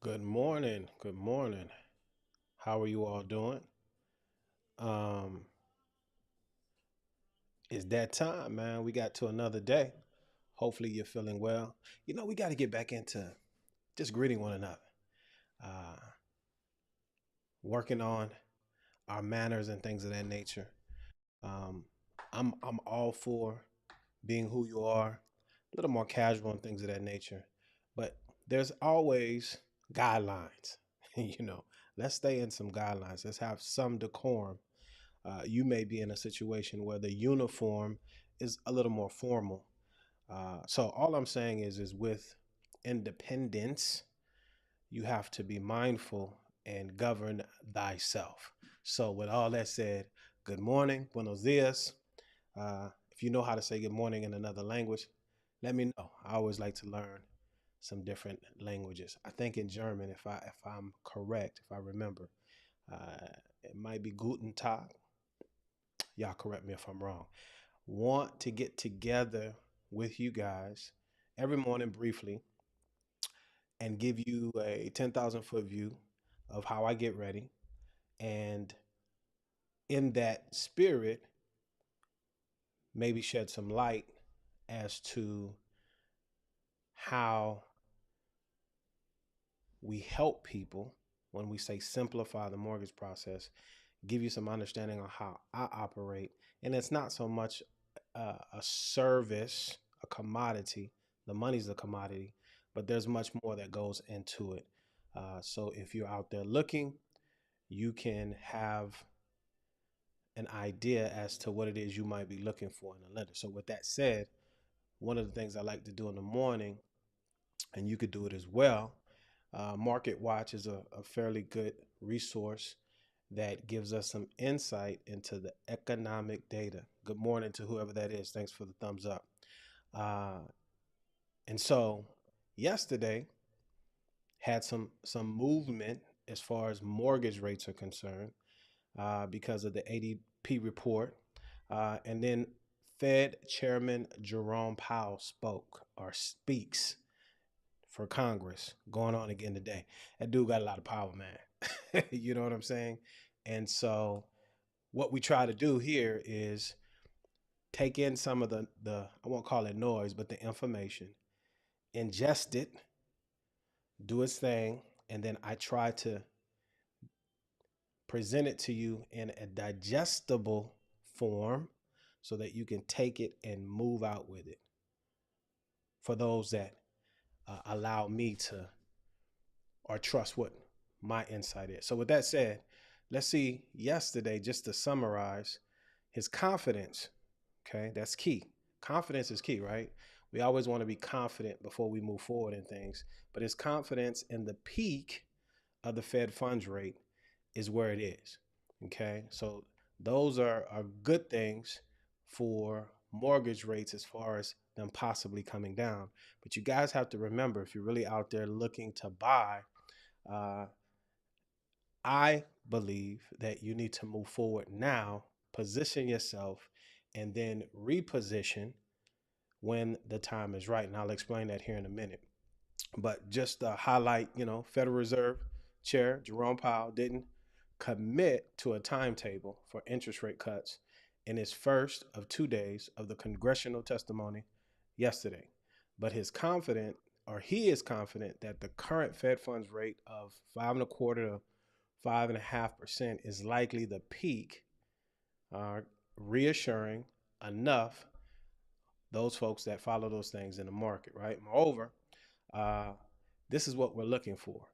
Good morning. Good morning. How are you all doing? Um, it's that time, man. We got to another day. Hopefully you're feeling well. We got to get back into just greeting one another, uh, working on our manners and things of that nature. Um, I'm all for being who you are, a little more casual and things of that nature, but there's always guidelines. you know, let's stay in some guidelines. Let's have some decorum. You may be in a situation where the uniform is a little more formal. So all I'm saying is with independence, you have to be mindful and govern thyself. So with all that said, good morning, buenos dias. If you know how to say good morning in another language, let me know. I always like to learn some different languages. I think in German, if I'm correct, if I remember, uh, it might be Guten Tag. Y'all correct me if I'm wrong. Want to get together with you guys every morning briefly and give you a 10,000-foot view of how I get ready. And in that spirit, maybe shed some light as to how we help people when we say simplify the mortgage process, give you some understanding on how I operate. And it's not so much a service, a commodity. The money's the commodity, but there's much more that goes into it. So if you're out there looking, you can have an idea as to what it is you might be looking for in a lender. So with that said, one of the things I like to do in the morning, and you could do it as well, Market Watch is a fairly good resource that gives us some insight into the economic data. Good morning to whoever that is. Thanks for the thumbs up. Uh, and so yesterday had some movement as far as mortgage rates are concerned because of the ADP report. And then Fed Chairman Jerome Powell spoke or speaks for Congress going on again today. That dude got a lot of power, man. You know what I'm saying? And so what we try to do here is take in some of the I won't call it noise, but the information, ingest it, do its thing, and then I try to present it to you in a digestible form so that you can take it and move out with it for those that allow me to or trust what my insight is. So with that said, let's see yesterday, just to summarize, his confidence. Okay, that's key. Confidence is key, right? We always want to be confident before we move forward in things, but his confidence in the peak of the Fed funds rate is where it is. Okay, so those are good things for mortgage rates as far as them possibly coming down. But you guys have to remember, if you're really out there looking to buy, uh, I believe that you need to move forward now, position yourself, and then reposition when the time is right. And I'll explain that here in a minute. But just to highlight, Federal Reserve Chair Jerome Powell didn't commit to a timetable for interest rate cuts in his first of 2 days of the congressional testimony yesterday. But he is confident that the current Fed funds rate of 5.25 to 5.5% is likely the peak, reassuring enough those folks that follow those things in the market, right? Moreover, uh, this is what we're looking for.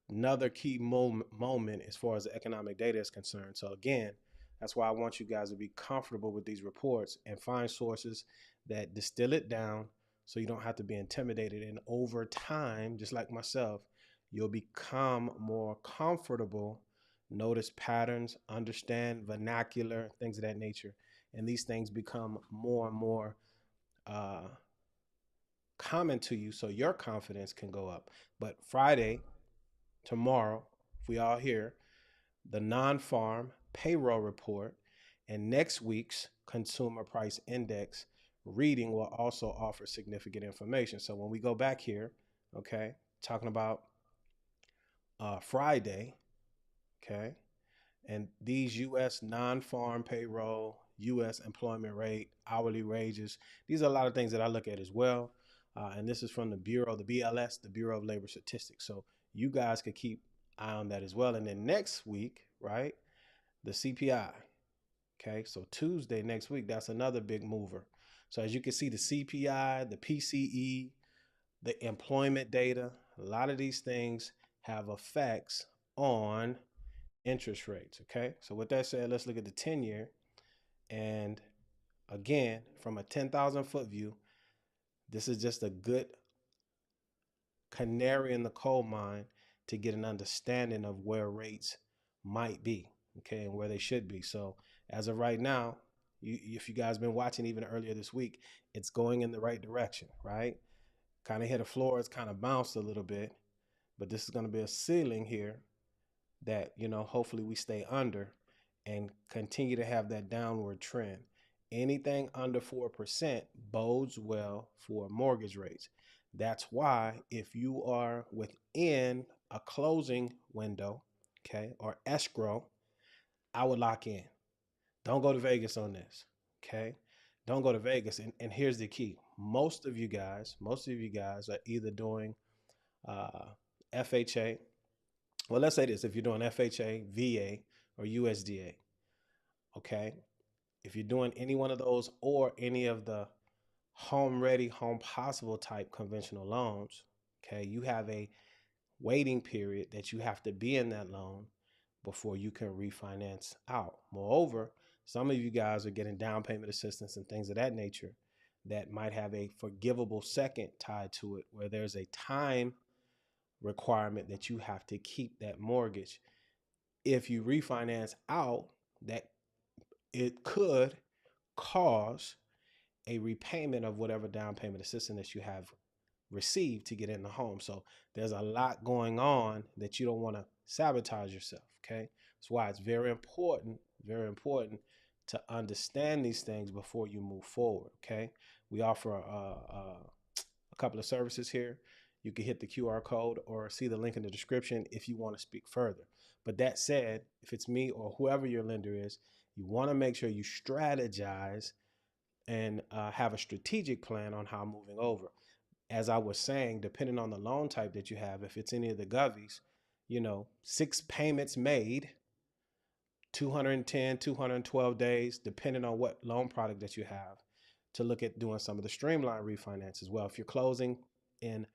Another key moment as far as the economic data is concerned. So again, that's why I want you guys to be comfortable with these reports and find sources that distill it down so you don't have to be intimidated. And over time, just like myself, you'll become more comfortable, notice patterns, understand vernacular, things of that nature. And these things become more and more uh, common to you so your confidence can go up. But Friday, tomorrow, if we all here, the non-farm payroll report and next week's consumer price index reading will also offer significant information. So when we go back here, okay, talking about Friday. Okay. And these U.S. non-farm payroll, U.S. employment rate, hourly wages, these are a lot of things that I look at as well. And this is from the Bureau, the BLS, the Bureau of Labor Statistics. So you guys could keep eye on that as well. And then next week, right, the CPI. Okay, so Tuesday next week, that's another big mover. So as you can see, the CPI, the PCE, the employment data, a lot of these things have effects on interest rates. Okay, so with that said, let's look at the 10-year. And again, from a 10,000 foot view, this is just a good canary in the coal mine to get an understanding of where rates might be, okay, and where they should be. So as of right now, if you guys been watching even earlier this week, it's going in the right direction, right? Kind of hit a floor, it's kind of bounced a little bit, but this is going to be a ceiling here that, hopefully we stay under and continue to have that downward trend. Anything under 4% bodes well for mortgage rates. That's why if you are within a closing window, okay, or escrow, I would lock in. Don't go to Vegas on this, okay? Don't go to Vegas. And here's the key. Most of you guys are either doing FHA. Well, let's say this: if you're doing FHA, VA, or USDA, okay? If you're doing any one of those or any of the home ready, home possible type conventional loans, okay, you have a waiting period that you have to be in that loan before you can refinance out. Moreover, some of you guys are getting down payment assistance and things of that nature that might have a forgivable second tied to it, where there's a time requirement that you have to keep that mortgage. If you refinance out, that it could cause a repayment of whatever down payment assistance that you have received to get in the home. So there's a lot going on that you don't want to sabotage yourself. Okay. That's why it's very important to understand these things before you move forward. Okay. We offer a couple of services here. You can hit the QR code or see the link in the description if you want to speak further. But that said, if it's me or whoever your lender is, you want to make sure you strategize and have a strategic plan on how moving over. As I was saying, depending on the loan type that you have, if it's any of the govies, 6 payments made, 210, 212 days, depending on what loan product that you have, to look at doing some of the streamline refinance as well. If you're closing in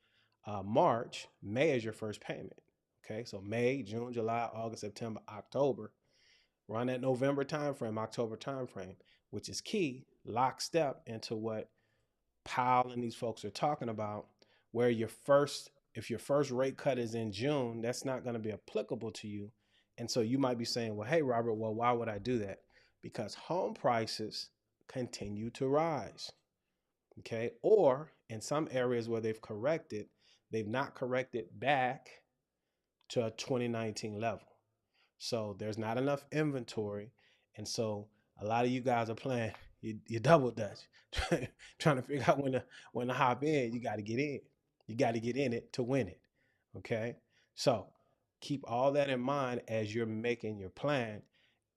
March, May is your first payment. Okay, so May, June, July, August, September, October. Run that November timeframe, October timeframe, which is key, lockstep into what Powell and these folks are talking about, where if your first rate cut is in June, that's not going to be applicable to you. And so you might be saying, well, hey, Robert, well, why would I do that? Because home prices continue to rise. Okay. Or in some areas where they've not corrected back to a 2019 level. So there's not enough inventory. And so a lot of you guys are playing you double dutch, trying to figure out when to hop in. You got to get in. You got to get in it to win it. Okay. So keep all that in mind as you're making your plan,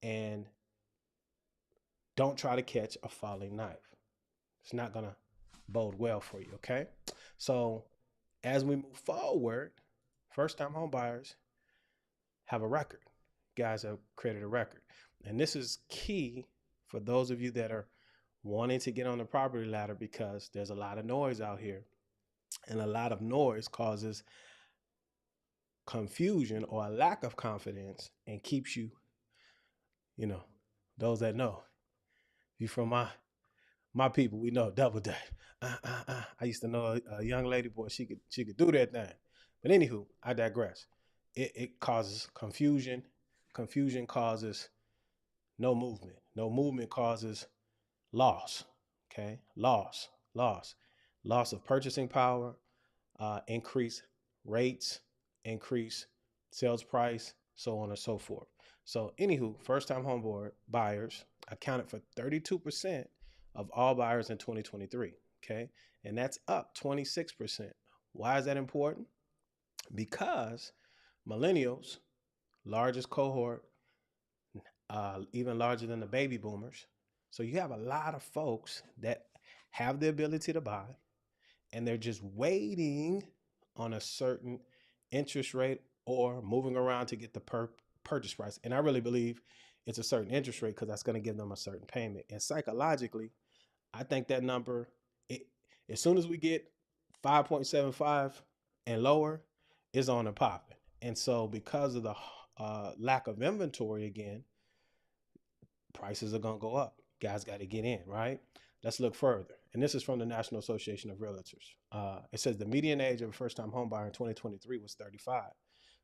and don't try to catch a falling knife. It's not going to bode well for you. Okay. So as we move forward, first time home buyers have a record. Guys have created a record. And this is key for those of you that are wanting to get on the property ladder, because there's a lot of noise out here, and a lot of noise causes confusion or a lack of confidence and keeps you, those that know, you from my people, we know double dutch. I used to know a young lady, boy, she could do that thing. But anywho, I digress. It causes confusion. Confusion causes no movement. No movement causes loss. Okay, loss of purchasing power, increase rates, increase sales price, so on and so forth. So anywho, first time home buyers accounted for 32% of all buyers in 2023. Okay, and that's up 26%. Why is that important? Because Millennials, largest cohort, even larger than the baby boomers. So you have a lot of folks that have the ability to buy, and they're just waiting on a certain interest rate or moving around to get the purchase price. And I really believe it's a certain interest rate because that's going to give them a certain payment. And psychologically, I think that number, it, as soon as we get 5.75 and lower, is on and popping. And so, because of the lack of inventory again, prices are going to go up. Guys got to get in, right? Let's look further. And this is from the National Association of Realtors. It says the median age of a first-time home buyer in 2023 was 35.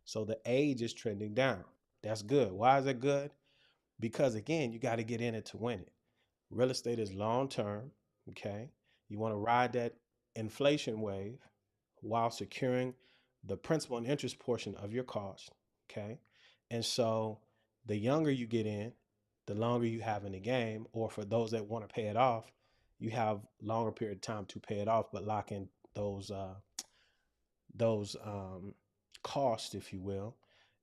So the age is trending down. That's good. Why is that good? Because again, you got to get in it to win it. Real estate is long term. Okay. You want to ride that inflation wave while securing the principal and interest portion of your cost. Okay. And so the younger you get in, the longer you have in the game, or for those that want to pay it off, you have longer period of time to pay it off, but lock in those costs, if you will.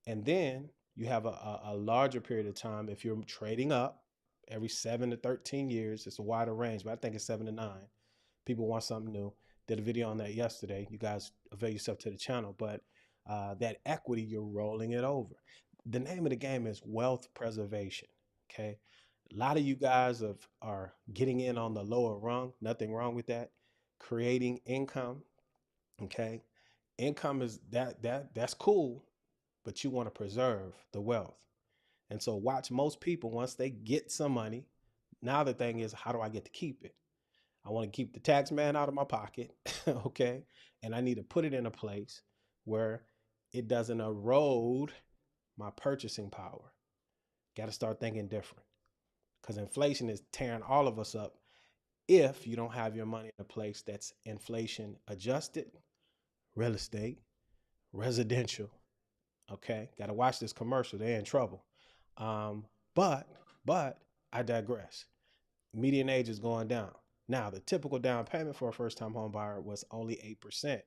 And then you have a larger period of time if you're trading up every 7 to 13 years. It's a wider range, but I think it's 7 to 9. People want something new. Did a video on that yesterday. You guys avail yourself to the channel, but that equity, you're rolling it over. The name of the game is wealth preservation. Okay. A lot of you guys are getting in on the lower rung. Nothing wrong with that. Creating income. Okay. Income is that's cool, but you want to preserve the wealth. And so watch most people, once they get some money, now the thing is, how do I get to keep it? I want to keep the tax man out of my pocket. Okay. And I need to put it in a place where it doesn't erode my purchasing power. Got to start thinking different, because inflation is tearing all of us up if you don't have your money in a place that's inflation adjusted. Real estate, residential. Okay, got to watch this commercial. They're in trouble. Um, but I digress. Median age is going down. Now, the typical down payment for a first-time home buyer was only 8%.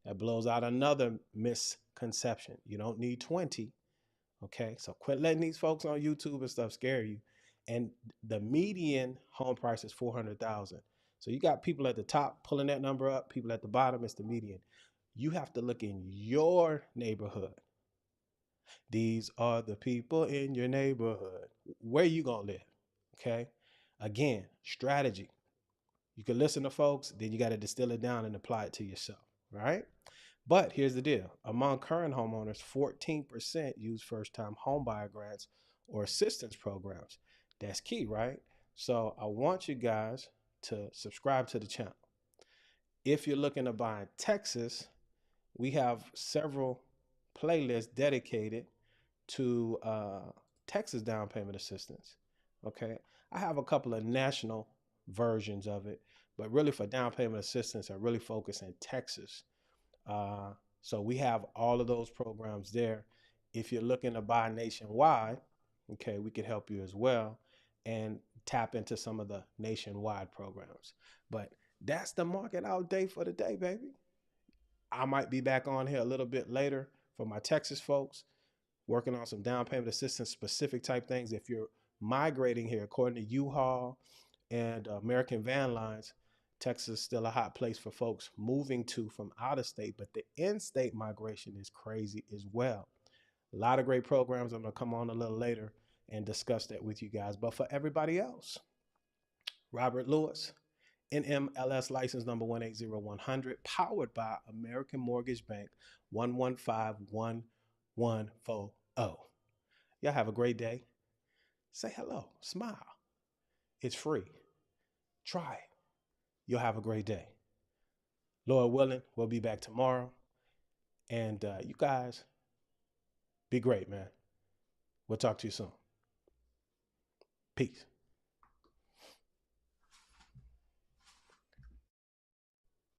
That blows out another misconception. You don't need 20. Okay, so quit letting these folks on YouTube and stuff scare you. And the median home price is 400,000. So you got people at the top pulling that number up. People at the bottom, it's the median. You have to look in your neighborhood. These are the people in your neighborhood. Where you gonna live? Okay. Again, strategy. You can listen to folks, then you got to distill it down and apply it to yourself, right? But here's the deal. Among current homeowners, 14% use first-time homebuyer grants or assistance programs. That's key, right? So I want you guys to subscribe to the channel. If you're looking to buy in Texas, we have several playlists dedicated to Texas down payment assistance. Okay. I have a couple of national versions of it, but really for down payment assistance, I really focus in Texas. So we have all of those programs there. If you're looking to buy nationwide, okay, we could help you as well and tap into some of the nationwide programs. But that's the market update for the day, baby. I might be back on here a little bit later for my Texas folks, working on some down payment assistance specific type things. If you're migrating here, according to U-Haul and American Van Lines, Texas is still a hot place for folks moving to from out of state, but the in-state migration is crazy as well. A lot of great programs. I'm going to come on a little later and discuss that with you guys. But for everybody else, Robert Lewis, NMLS license number 180100, powered by American Mortgage Bank, 1151140. Y'all have a great day. Say hello, smile. It's free. Try it. You'll have a great day. Lord willing, we'll be back tomorrow. And you guys, be great, man. We'll talk to you soon. Peace.